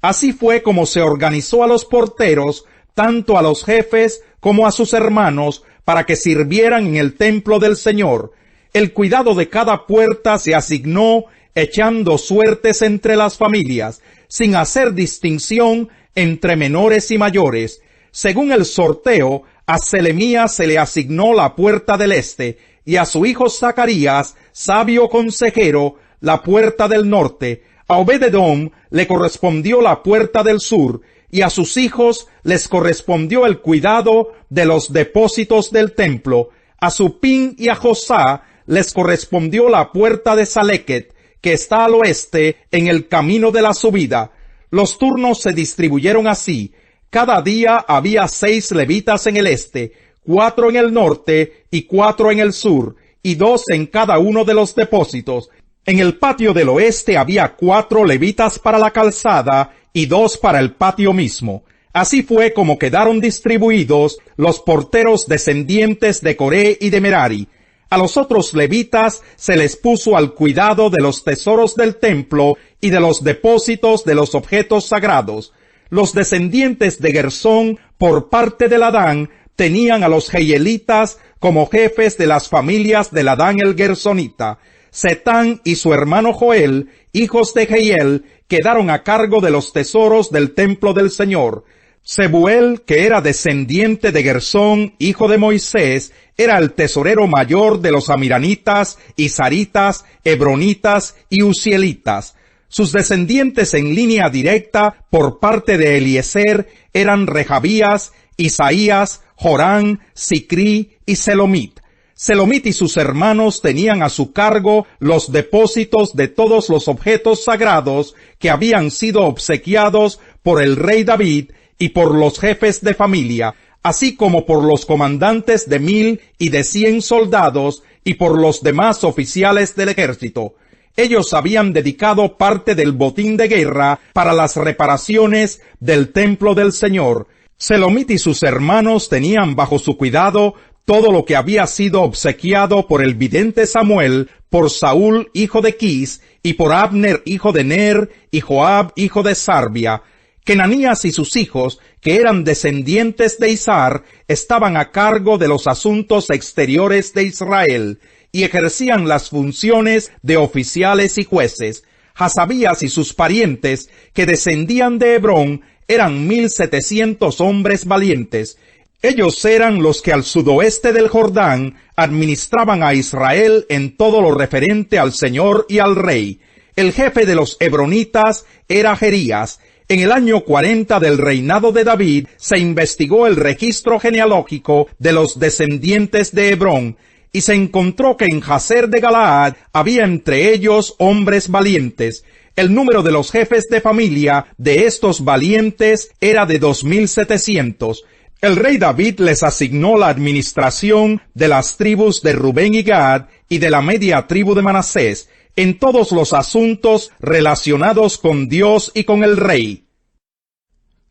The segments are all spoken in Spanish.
Así fue como se organizó a los porteros, tanto a los jefes como a sus hermanos, para que sirvieran en el templo del Señor. El cuidado de cada puerta se asignó echando suertes entre las familias, sin hacer distinción entre menores y mayores. Según el sorteo, a Selemías se le asignó la puerta del este, y a su hijo Zacarías, sabio consejero, la puerta del norte. A Obed-edom le correspondió la puerta del sur, y a sus hijos les correspondió el cuidado de los depósitos del templo. A Supín y a Josá les correspondió la puerta de Salequet, que está al oeste en el camino de la subida. Los turnos se distribuyeron así: cada día había 6 levitas en el este, 4 en el norte y 4 en el sur, y 2 en cada uno de los depósitos. En el patio del oeste había 4 levitas para la calzada y 2 para el patio mismo. Así fue como quedaron distribuidos los porteros descendientes de Coré y de Merari. A los otros levitas se les puso al cuidado de los tesoros del templo y de los depósitos de los objetos sagrados. Los descendientes de Gersón, por parte de Ladán, tenían a los jehielitas como jefes de las familias de Ladán el Gersonita. Setán y su hermano Joel, hijos de Jehiel, quedaron a cargo de los tesoros del templo del Señor. Sebuel, que era descendiente de Gersón, hijo de Moisés, era el tesorero mayor de los amiranitas, isaritas, hebronitas y uzielitas. Sus descendientes en línea directa por parte de Eliezer eran Rehabías, Isaías, Jorán, Sicrí y Selomit. Selomit y sus hermanos tenían a su cargo los depósitos de todos los objetos sagrados que habían sido obsequiados por el rey David y por los jefes de familia, así como por los comandantes de 1000 y de 100 soldados y por los demás oficiales del ejército. Ellos habían dedicado parte del botín de guerra para las reparaciones del templo del Señor. Selomit y sus hermanos tenían bajo su cuidado todo lo que había sido obsequiado por el vidente Samuel, por Saúl, hijo de Quis, y por Abner, hijo de Ner, y Joab, hijo de Sarbia. Kenanías y sus hijos, que eran descendientes de Isar, estaban a cargo de los asuntos exteriores de Israel, y ejercían las funciones de oficiales y jueces. Hasabías y sus parientes, que descendían de Hebrón, eran 1700 hombres valientes. Ellos eran los que al sudoeste del Jordán administraban a Israel en todo lo referente al Señor y al rey. El jefe de los hebronitas era Jerías. En el año 40 del reinado de David se investigó el registro genealógico de los descendientes de Hebrón, y se encontró que en Jazer de Galaad había entre ellos hombres valientes. El número de los jefes de familia de estos valientes era de 2700. El rey David les asignó la administración de las tribus de Rubén y Gad y de la media tribu de Manasés, en todos los asuntos relacionados con Dios y con el rey.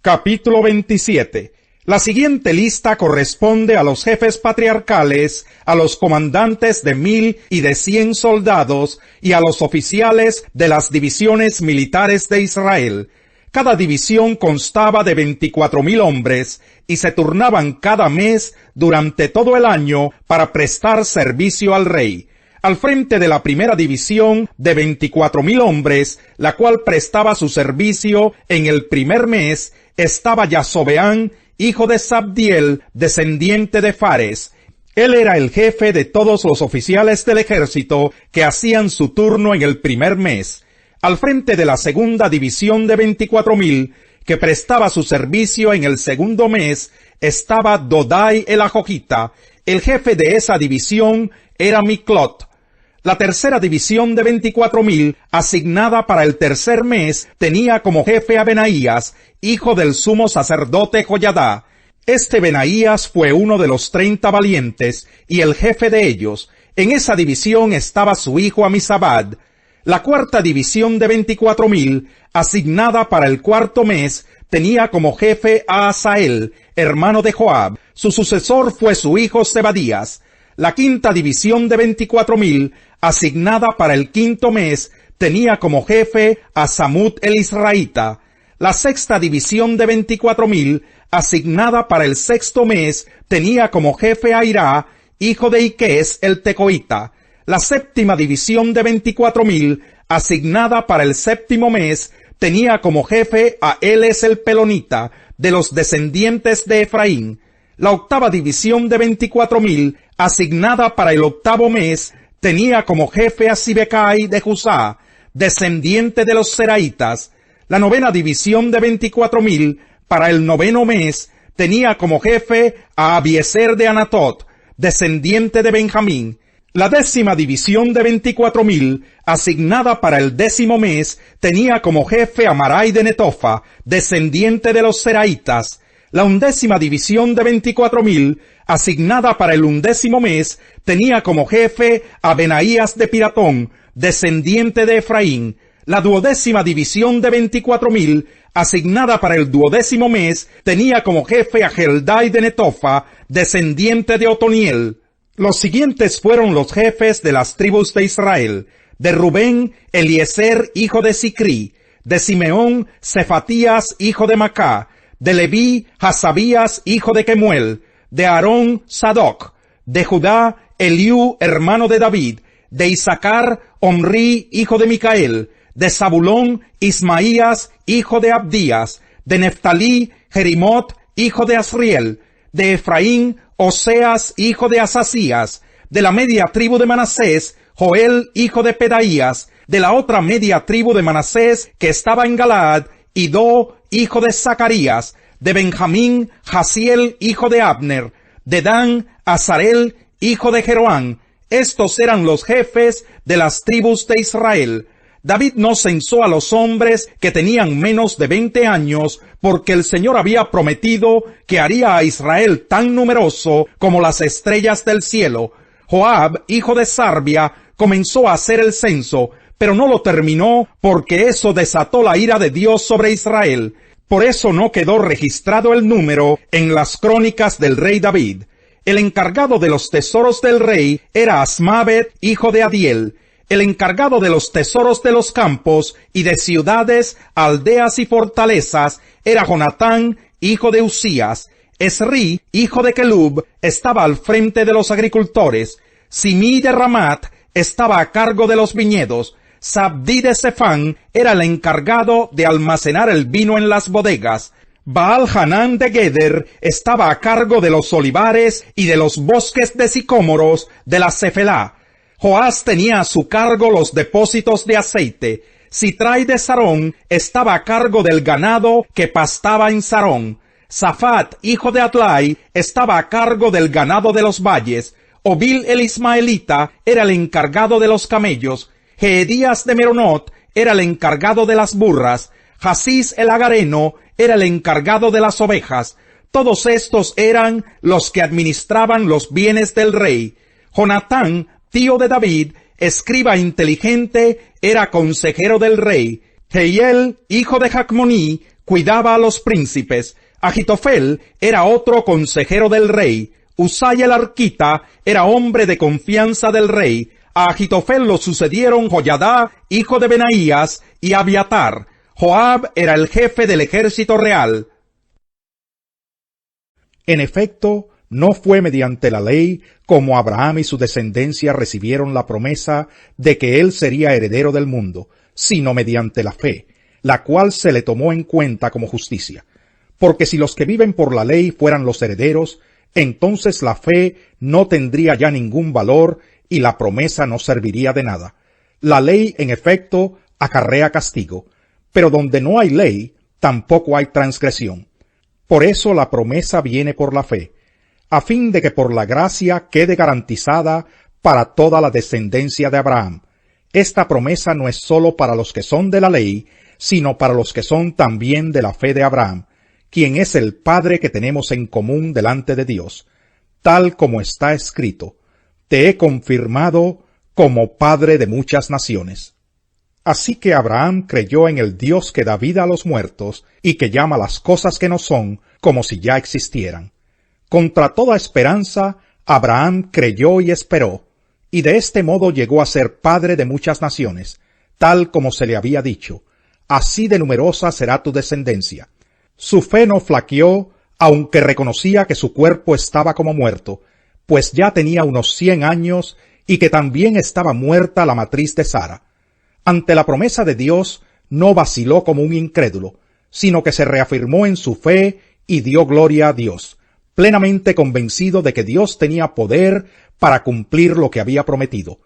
Capítulo 27. La siguiente lista corresponde a los jefes patriarcales, a los comandantes de 1000 y de 100 soldados, y a los oficiales de las divisiones militares de Israel. Cada división constaba de 24,000 hombres, y se turnaban cada mes durante todo el año para prestar servicio al rey. Al frente de la primera división de 24,000 hombres, la cual prestaba su servicio en el primer mes, estaba Yasobeán, hijo de Sabdiel, descendiente de Fares. Él era el jefe de todos los oficiales del ejército que hacían su turno en el primer mes. Al frente de la segunda división de 24,000, que prestaba su servicio en el segundo mes, estaba Dodai el Ajojita. El jefe de esa división era Miclot. La tercera división de 24,000, asignada para el tercer mes, tenía como jefe a Benaías, hijo del sumo sacerdote Joyadá. Este Benaías fue uno de los 30 valientes, y el jefe de ellos. En esa división estaba su hijo Amisabad. La cuarta división de 24,000, asignada para el cuarto mes, tenía como jefe a Asael, hermano de Joab. Su sucesor fue su hijo Zebadías. La quinta división de 24,000, asignada para el quinto mes, tenía como jefe a Samut el Israelita. La sexta división de 24,000, asignada para el sexto mes, tenía como jefe a Hirá, hijo de Iqués el tecoita. La séptima división de 24,000, asignada para el séptimo mes, tenía como jefe a Eles el pelonita, de los descendientes de Efraín. La octava división de 24,000, asignada para el octavo mes, tenía como jefe a Sibecai de Jusá, descendiente de los Seraitas. La novena división de 24,000, para el noveno mes, tenía como jefe a Abiezer de Anatot, descendiente de Benjamín. La décima división de 24,000, asignada para el décimo mes, tenía como jefe a Marai de Netofa, descendiente de los Seraitas. La undécima división de 24,000, asignada para el undécimo mes, tenía como jefe a Benaías de Piratón, descendiente de Efraín. La duodécima división de 24,000, asignada para el duodécimo mes, tenía como jefe a Heldai de Netofa, descendiente de Otoniel. Los siguientes fueron los jefes de las tribus de Israel: de Rubén, Eliezer, hijo de Sicri; de Simeón, Cefatías, hijo de Macá; de Leví, Hasabías, hijo de Kemuel; de Aarón, Sadoc; de Judá, Eliú, hermano de David; de Isaacar, Omri, hijo de Micael; de Zabulón, Ismaías, hijo de Abdías; de Neftalí, Jerimot, hijo de Asriel; de Efraín, Oseas, hijo de Asasías; de la media tribu de Manasés, Joel, hijo de Pedaías; de la otra media tribu de Manasés, que estaba en Galaad, Idó, hijo de Zacarías; de Benjamín, Jasiel, hijo de Abner; de Dan, Azarel, hijo de Jeroán. Estos eran los jefes de las tribus de Israel. David no censó a los hombres que tenían menos de 20 años, porque el Señor había prometido que haría a Israel tan numeroso como las estrellas del cielo. Joab, hijo de Sarbia, comenzó a hacer el censo, pero no lo terminó porque eso desató la ira de Dios sobre Israel. Por eso no quedó registrado el número en las crónicas del rey David. El encargado de los tesoros del rey era Asmabet, hijo de Adiel. El encargado de los tesoros de los campos y de ciudades, aldeas y fortalezas era Jonatán, hijo de Usías. Esri, hijo de Kelub, estaba al frente de los agricultores. Simí de Ramat estaba a cargo de los viñedos. Sabdí de Sefán era el encargado de almacenar el vino en las bodegas. Baal Hanán de Geder estaba a cargo de los olivares y de los bosques de sicómoros de la Cefelá. Joás tenía a su cargo los depósitos de aceite. Sitrai de Sarón estaba a cargo del ganado que pastaba en Sarón. Safat, hijo de Adlai, estaba a cargo del ganado de los valles. Obil el Ismaelita era el encargado de los camellos. Jeedías de Meronot era el encargado de las burras. Jasís el Agareno era el encargado de las ovejas. Todos estos eran los que administraban los bienes del rey. Jonatán, tío de David, escriba inteligente, era consejero del rey. Jehiel, hijo de Jacmoní, cuidaba a los príncipes. Agitofel era otro consejero del rey. Usai el arquita era hombre de confianza del rey. A Agitofel lo sucedieron Joyadá, hijo de Benaías, y Abiatar. Joab era el jefe del ejército real. En efecto, no fue mediante la ley como Abraham y su descendencia recibieron la promesa de que él sería heredero del mundo, sino mediante la fe, la cual se le tomó en cuenta como justicia. Porque si los que viven por la ley fueran los herederos, entonces la fe no tendría ya ningún valor y la promesa no serviría de nada. La ley, en efecto, acarrea castigo, pero donde no hay ley, tampoco hay transgresión. Por eso la promesa viene por la fe, a fin de que por la gracia quede garantizada para toda la descendencia de Abraham. Esta promesa no es sólo para los que son de la ley, sino para los que son también de la fe de Abraham, quien es el Padre que tenemos en común delante de Dios, tal como está escrito: te he confirmado como Padre de muchas naciones. Así que Abraham creyó en el Dios que da vida a los muertos y que llama las cosas que no son como si ya existieran. Contra toda esperanza, Abraham creyó y esperó, y de este modo llegó a ser padre de muchas naciones, tal como se le había dicho: así de numerosa será tu descendencia. Su fe no flaqueó, aunque reconocía que su cuerpo estaba como muerto, pues ya tenía unos 100 años y que también estaba muerta la matriz de Sara. Ante la promesa de Dios, no vaciló como un incrédulo, sino que se reafirmó en su fe y dio gloria a Dios, plenamente convencido de que Dios tenía poder para cumplir lo que había prometido.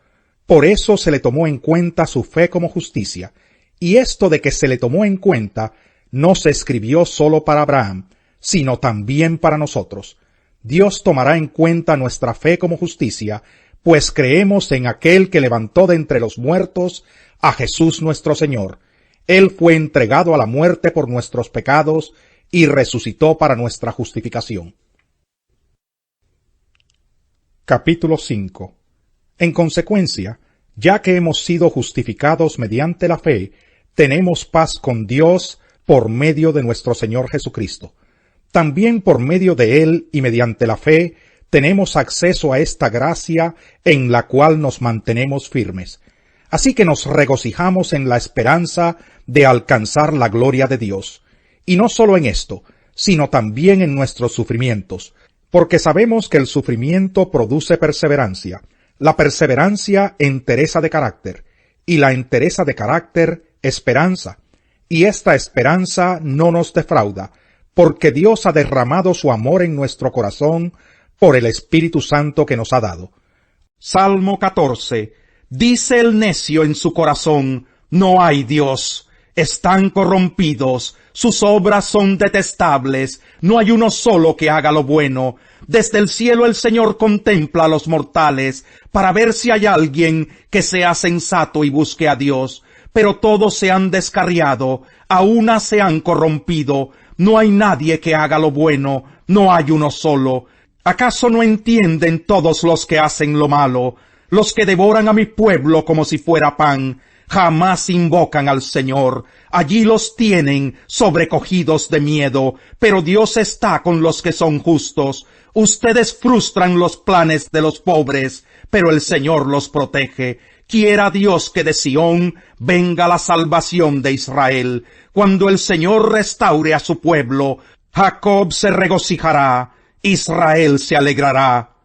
Por eso se le tomó en cuenta su fe como justicia, y esto de que se le tomó en cuenta no se escribió solo para Abraham, sino también para nosotros. Dios tomará en cuenta nuestra fe como justicia, pues creemos en aquel que levantó de entre los muertos a Jesús nuestro Señor. Él fue entregado a la muerte por nuestros pecados y resucitó para nuestra justificación. Capítulo 5. En consecuencia, ya que hemos sido justificados mediante la fe, tenemos paz con Dios por medio de nuestro Señor Jesucristo. También por medio de Él y mediante la fe, tenemos acceso a esta gracia en la cual nos mantenemos firmes. Así que nos regocijamos en la esperanza de alcanzar la gloria de Dios. Y no solo en esto, sino también en nuestros sufrimientos, porque sabemos que el sufrimiento produce perseverancia, la perseverancia entereza de carácter, y la entereza de carácter esperanza. Y esta esperanza no nos defrauda, porque Dios ha derramado su amor en nuestro corazón por el Espíritu Santo que nos ha dado. Salmo 14. Dice el necio en su corazón, no hay Dios. Están corrompidos, sus obras son detestables, no hay uno solo que haga lo bueno. Desde el cielo el Señor contempla a los mortales, para ver si hay alguien que sea sensato y busque a Dios. Pero todos se han descarriado, a una se han corrompido, no hay nadie que haga lo bueno, no hay uno solo. ¿Acaso no entienden todos los que hacen lo malo? Los que devoran a mi pueblo como si fuera pan, jamás invocan al Señor. Allí los tienen sobrecogidos de miedo, pero Dios está con los que son justos. Ustedes frustran los planes de los pobres, pero el Señor los protege. Quiera Dios que de Sión venga la salvación de Israel. Cuando el Señor restaure a su pueblo, Jacob se regocijará, Israel se alegrará.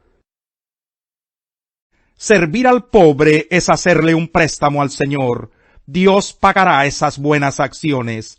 Servir al pobre es hacerle un préstamo al Señor. Dios pagará esas buenas acciones.